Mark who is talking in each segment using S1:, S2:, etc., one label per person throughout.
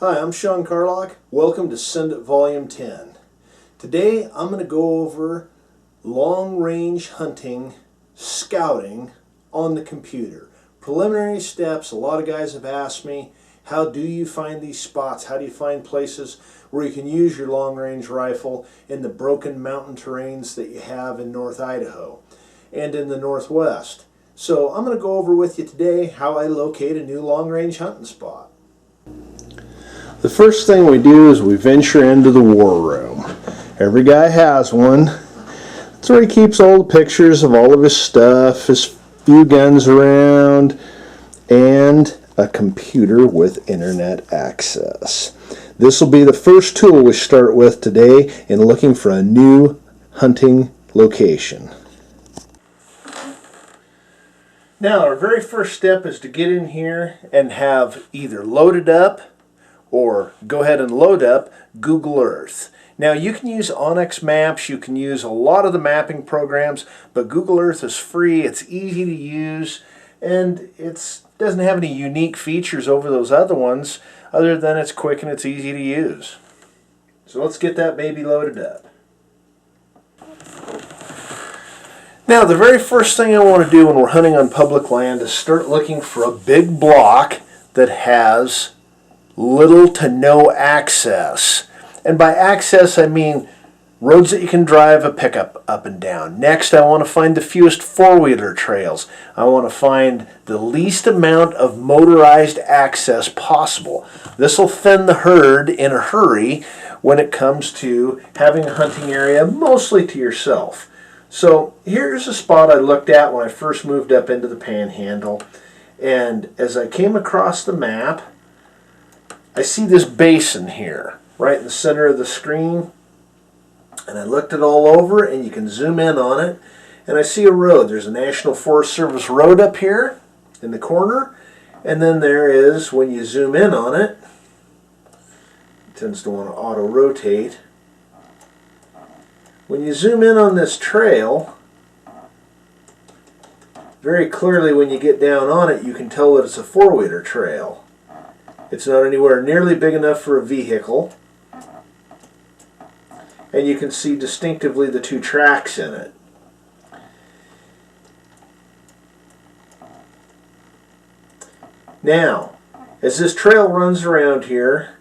S1: Hi, I'm Sean Carlock. Welcome to Send It Volume 10. Today I'm going to go over long-range hunting, scouting on the computer. Preliminary steps. A lot of guys have asked me, how do you find these spots? How do you find places where you can use your long-range rifle in the broken mountain terrains that you have in North Idaho and in the Northwest? So I'm going to go over with you today how I locate a new long-range hunting spot. The first thing we do is we venture into the war room. Every guy has one. That's where he keeps all the pictures of all of his stuff, his few guns around, and a computer with internet access. This will be the first tool we start with today in looking for a new hunting location. Now, our very first step is to get in here and have either loaded up or go ahead and load up Google Earth. Now you can use Onyx Maps, you can use a lot of the mapping programs, but Google Earth is free, it's easy to use, and it doesn't have any unique features over those other ones other than it's quick and it's easy to use. So let's get that baby loaded up. Now the very first thing I want to do when we're hunting on public land is start looking for a big block that has little to no access. And by access I mean roads that you can drive a pickup up and down. Next, I want to find the fewest four-wheeler trails. I want to find the least amount of motorized access possible. This will thin the herd in a hurry when it comes to having a hunting area mostly to yourself. So here's a spot I looked at when I first moved up into the Panhandle, and as I came across the map, I see this basin here, right in the center of the screen, and I looked it all over, and you can zoom in on it, and I see a road. There's a National Forest Service road up here in the corner, and then there is, when you zoom in on it, it tends to want to auto-rotate. When you zoom in on this trail, very clearly when you get down on it, you can tell that it's a four-wheeler trail. It's not anywhere nearly big enough for a vehicle, and you can see distinctively the two tracks in it. Now, as this trail runs around here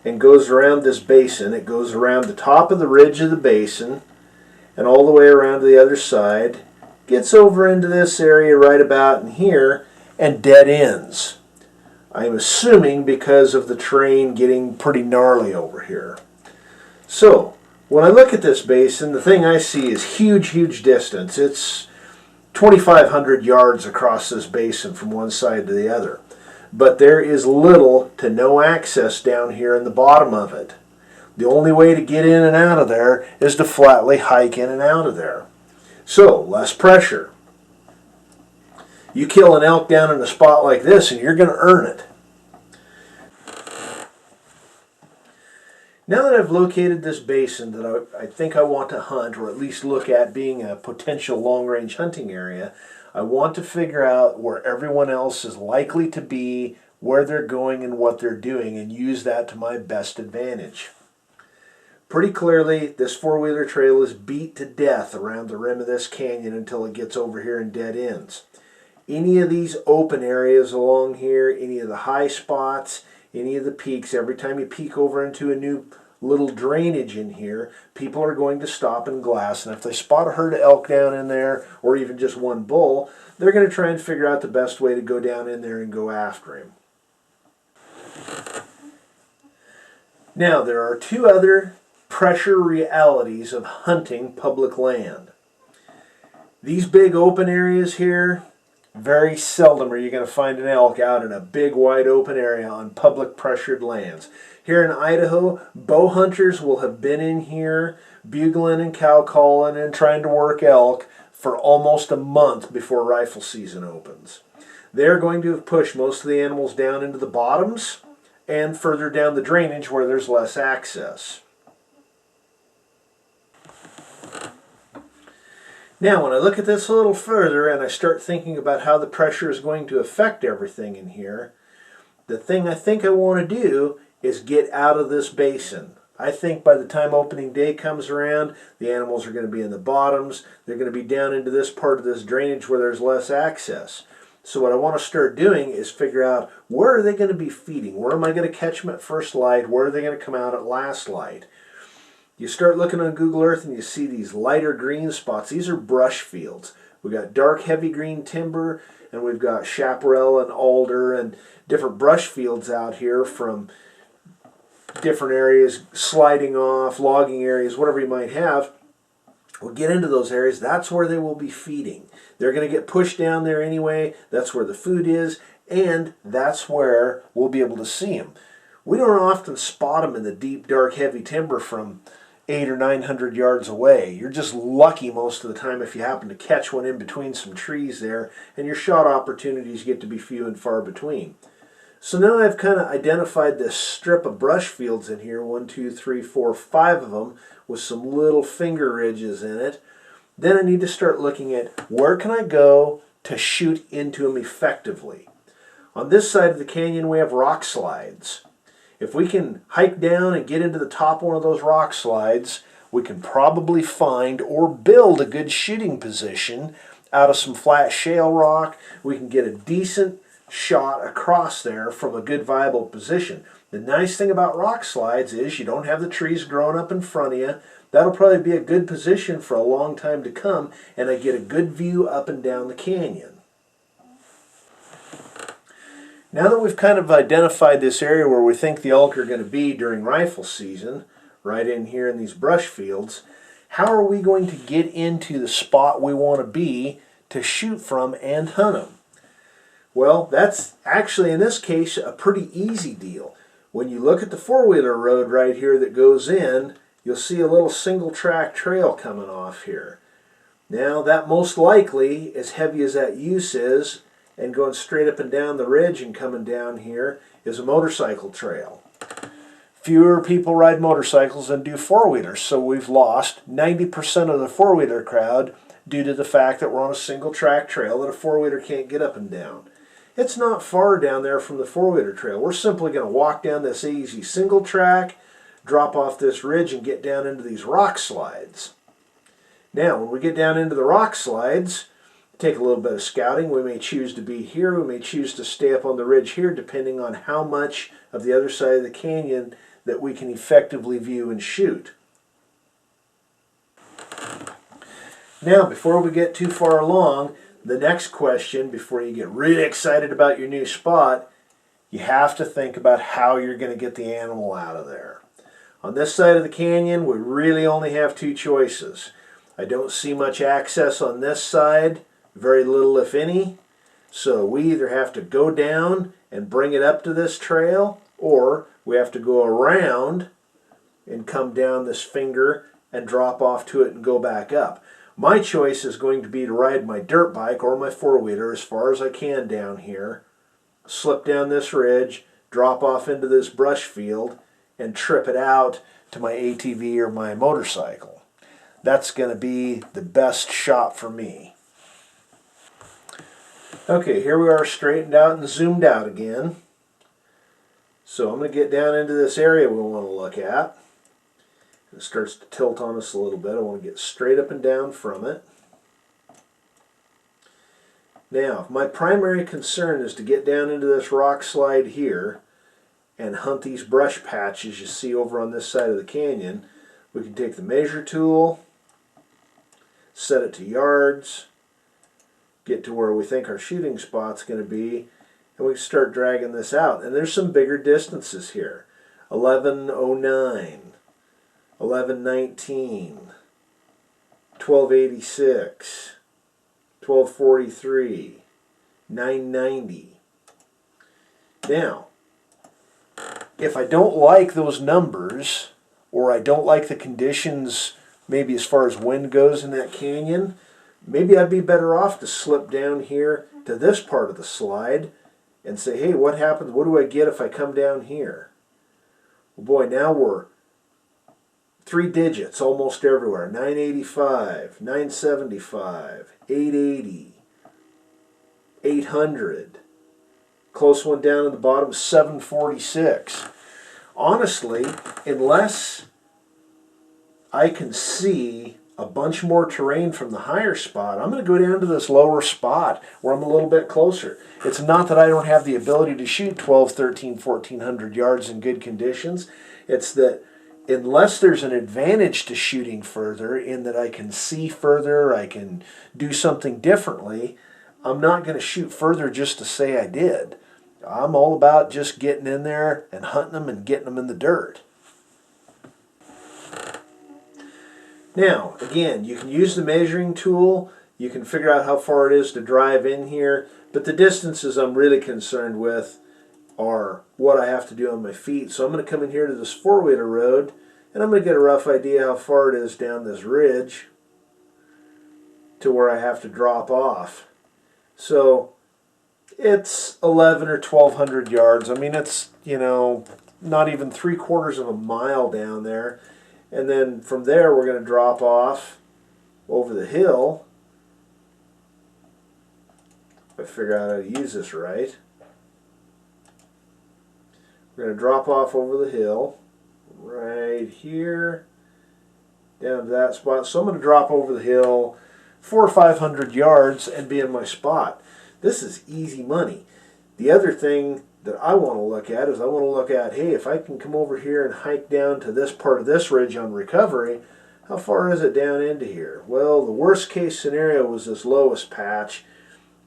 S1: and goes around this basin, it goes around the top of the ridge of the basin and all the way around to the other side, gets over into this area right about in here, and dead ends. I'm assuming because of the terrain getting pretty gnarly over here. So, when I look at this basin, the thing I see is huge distance. It's 2,500 yards across this basin from one side to the other. But there is little to no access down here in the bottom of it. The only way to get in and out of there is to flatly hike in and out of there. So, less pressure. You kill an elk down in a spot like this and you're going to earn it. Now that I've located this basin that I think I want to hunt, or at least look at being a potential long-range hunting area, I want to figure out where everyone else is likely to be, where they're going and what they're doing, and use that to my best advantage. Pretty clearly, this four-wheeler trail is beat to death around the rim of this canyon until it gets over here and dead ends. Any of these open areas along here, any of the high spots, any of the peaks, every time you peek over into a new little drainage in here, people are going to stop and glass, and if they spot a herd of elk down in there, or even just one bull, they're going to try and figure out the best way to go down in there and go after him. Now, there are two other pressure realities of hunting public land. These big open areas here, very seldom are you going to find an elk out in a big wide open area on public pressured lands. Here in Idaho, bow hunters will have been in here bugling and cow calling and trying to work elk for almost a month before rifle season opens. They're going to have pushed most of the animals down into the bottoms and further down the drainage where there's less access. Now, when I look at this a little further and I start thinking about how the pressure is going to affect everything in here, the thing I think I want to do is get out of this basin. I think by the time opening day comes around, the animals are going to be in the bottoms. They're going to be down into this part of this drainage where there's less access. So what I want to start doing is figure out, where are they going to be feeding? Where am I going to catch them at first light? Where are they going to come out at last light? You start looking on Google Earth and you see these lighter green spots. These are brush fields. We've got dark heavy green timber, and we've got chaparral and alder and different brush fields out here from different areas, sliding off, logging areas, whatever you might have. We'll get into those areas. That's where they will be feeding. They're going to get pushed down there anyway. That's where the food is, and that's where we'll be able to see them. We don't often spot them in the deep, dark, heavy timber from 800 or 900 yards away. You're just lucky most of the time if you happen to catch one in between some trees there, and your shot opportunities get to be few and far between. So now I've kind of identified this strip of brush fields in here, 1, 2, 3, 4, 5 of them, with some little finger ridges in it. Then I need to start looking at, where can I go to shoot into them effectively? On this side of the canyon we have rock slides. If we can hike down and get into the top of one of those rock slides, we can probably find or build a good shooting position out of some flat shale rock. We can get a decent shot across there from a good viable position. The nice thing about rock slides is you don't have the trees growing up in front of you. That'll probably be a good position for a long time to come, and I get a good view up and down the canyon. Now that we've kind of identified this area where we think the elk are going to be during rifle season, right in here in these brush fields, how are we going to get into the spot we want to be to shoot from and hunt them? Well, that's actually, in this case, a pretty easy deal. When you look at the four-wheeler road right here that goes in, you'll see a little single-track trail coming off here. Now, that most likely, as heavy as that use is, and going straight up and down the ridge and coming down here, is a motorcycle trail. Fewer people ride motorcycles than do four-wheelers, so we've lost 90% of the four-wheeler crowd due to the fact that we're on a single-track trail that a four-wheeler can't get up and down. It's not far down there from the four-wheeler trail. We're simply going to walk down this easy single track, drop off this ridge, and get down into these rock slides. Now, when we get down into the rock slides, take a little bit of scouting. We may choose to be here. We may choose to stay up on the ridge here, depending on how much of the other side of the canyon that we can effectively view and shoot. Now, before we get too far along, the next question, before you get really excited about your new spot, you have to think about how you're going to get the animal out of there. On this side of the canyon, we really only have two choices. I don't see much access on this side, very little if any, so we either have to go down and bring it up to this trail, or we have to go around and come down this finger and drop off to it and go back up. My choice is going to be to ride my dirt bike or my four-wheeler as far as I can down here, slip down this ridge, drop off into this brush field, and trip it out to my ATV or my motorcycle. That's going to be the best shot for me. Okay, here we are straightened out and zoomed out again. So I'm going to get down into this area we want to look at. It starts to tilt on us a little bit. I want to get straight up and down from it. Now, my primary concern is to get down into this rock slide here and hunt these brush patches you see over on this side of the canyon. We can take the measure tool, set it to yards, get to where we think our shooting spot's going to be, and we can start dragging this out. And there's some bigger distances here. 1109. 1119, 1286, 1243, 990. Now, if I don't like those numbers, or I don't like the conditions, maybe as far as wind goes in that canyon, maybe I'd be better off to slip down here to this part of the slide and say, hey, what happens? What do I get if I come down here? Well, boy, now we're 3 digits almost everywhere. 985, 975, 880, 800. Close one down at the bottom, 746. honestly, unless I can see a bunch more terrain from the higher spot, I'm going to go down to this lower spot where I'm a little bit closer. It's not that I don't have the ability to shoot 12, 13, 1400 yards in good conditions. It's that unless there's an advantage to shooting further in that I can see further, I can do something differently, I'm not going to shoot further just to say I did. I'm all about just getting in there and hunting them and getting them in the dirt. Now, again, you can use the measuring tool. You can figure out how far it is to drive in here. But the distances I'm really concerned with are what I have to do on my feet. So I'm going to come in here to this four-wheeler road, and I'm going to get a rough idea how far it is down this ridge to where I have to drop off. So it's 11 or 1,200 yards. I mean, it's, you know, not even 3/4 of a mile down there. And then from there, we're going to drop off over the hill. If I figure out how to use this right. We're going to drop off over the hill right here down to that spot. So I'm going to drop over the hill 400 or 500 yards and be in my spot. This is easy money. The other thing that I want to look at is I want to look at, hey, if I can come over here and hike down to this part of this ridge on recovery, how far is it down into here? Well, the worst case scenario was this lowest patch,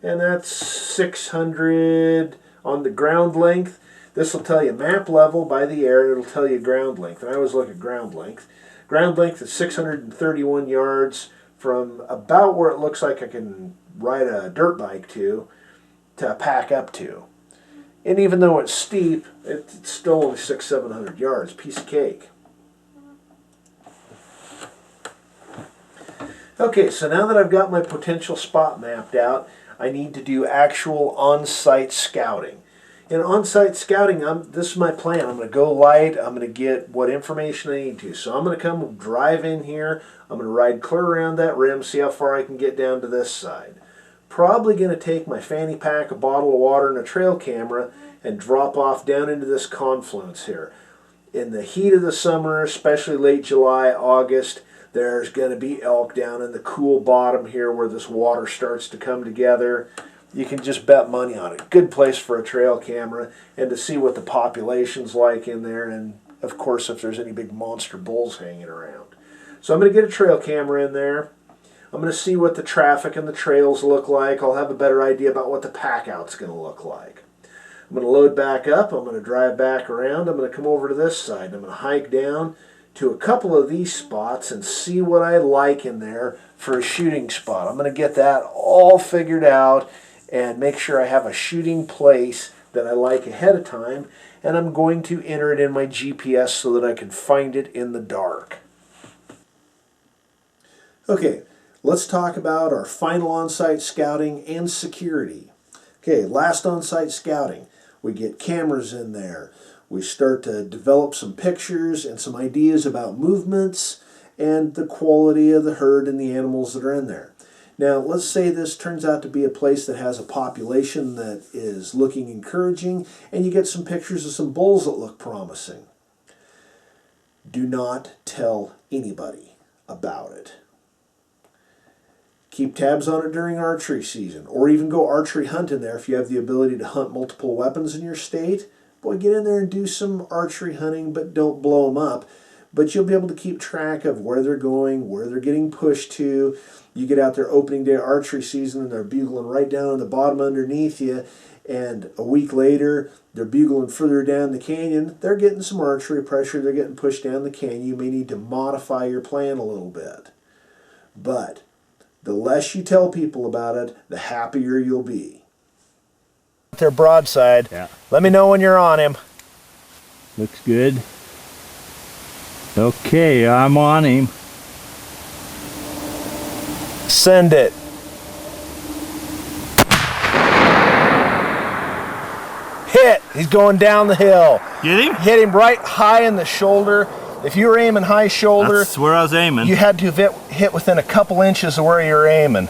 S1: and that's 600 on the ground length. This will tell you map level by the air, it'll tell you ground length, and I always look at ground length. Ground length is 631 yards from about where it looks like I can ride a dirt bike to pack up to. And even though it's steep, it's still only 600-700 yards, piece of cake. Okay, so now that I've got my potential spot mapped out, I need to do actual on-site scouting. In on-site scouting, this is my plan. I'm going to go light. I'm going to get what information I need to. So I'm going to come drive in here. I'm going to ride clear around that rim, see how far I can get down to this side. Probably going to take my fanny pack, a bottle of water, and a trail camera and drop off down into this confluence here. In the heat of the summer, especially late July, August, there's going to be elk down in the cool bottom here where this water starts to come together. You can just bet money on it. Good place for a trail camera and to see what the population's like in there, and of course if there's any big monster bulls hanging around. So I'm going to get a trail camera in there. I'm going to see what the traffic and the trails look like. I'll have a better idea about what the pack out's going to look like. I'm going to load back up. I'm going to drive back around. I'm going to come over to this side. I'm going to hike down to a couple of these spots and see what I like in there for a shooting spot. I'm going to get that all figured out and make sure I have a shooting place that I like ahead of time, and I'm going to enter it in my GPS so that I can find it in the dark. Okay, let's talk about our final on-site scouting and security. Okay, last on-site scouting. We get cameras in there. We start to develop some pictures and some ideas about movements and the quality of the herd and the animals that are in there. Now, let's say this turns out to be a place that has a population that is looking encouraging, and you get some pictures of some bulls that look promising. Do not tell anybody about it. Keep tabs on it during archery season, or even go archery hunting there if you have the ability to hunt multiple weapons in your state. Boy, get in there and do some archery hunting, but don't blow them up. But you'll be able to keep track of where they're going, where they're getting pushed to. You get out there opening day archery season and they're bugling right down on the bottom underneath you, and a week later they're bugling further down the canyon. They're getting some archery pressure. They're getting pushed down the canyon. You may need to modify your plan a little bit. But the less you tell people about it, the happier you'll be. They're broadside.
S2: Yeah.
S1: Let me know when you're on him.
S2: Looks good. Okay, I'm on him.
S1: Send it. Hit. He's going down the hill.
S2: Get him?
S1: Hit him right high in the shoulder. If you were aiming high shoulder,
S2: That's where I was aiming.
S1: you had to hit within a couple inches of where you were aiming.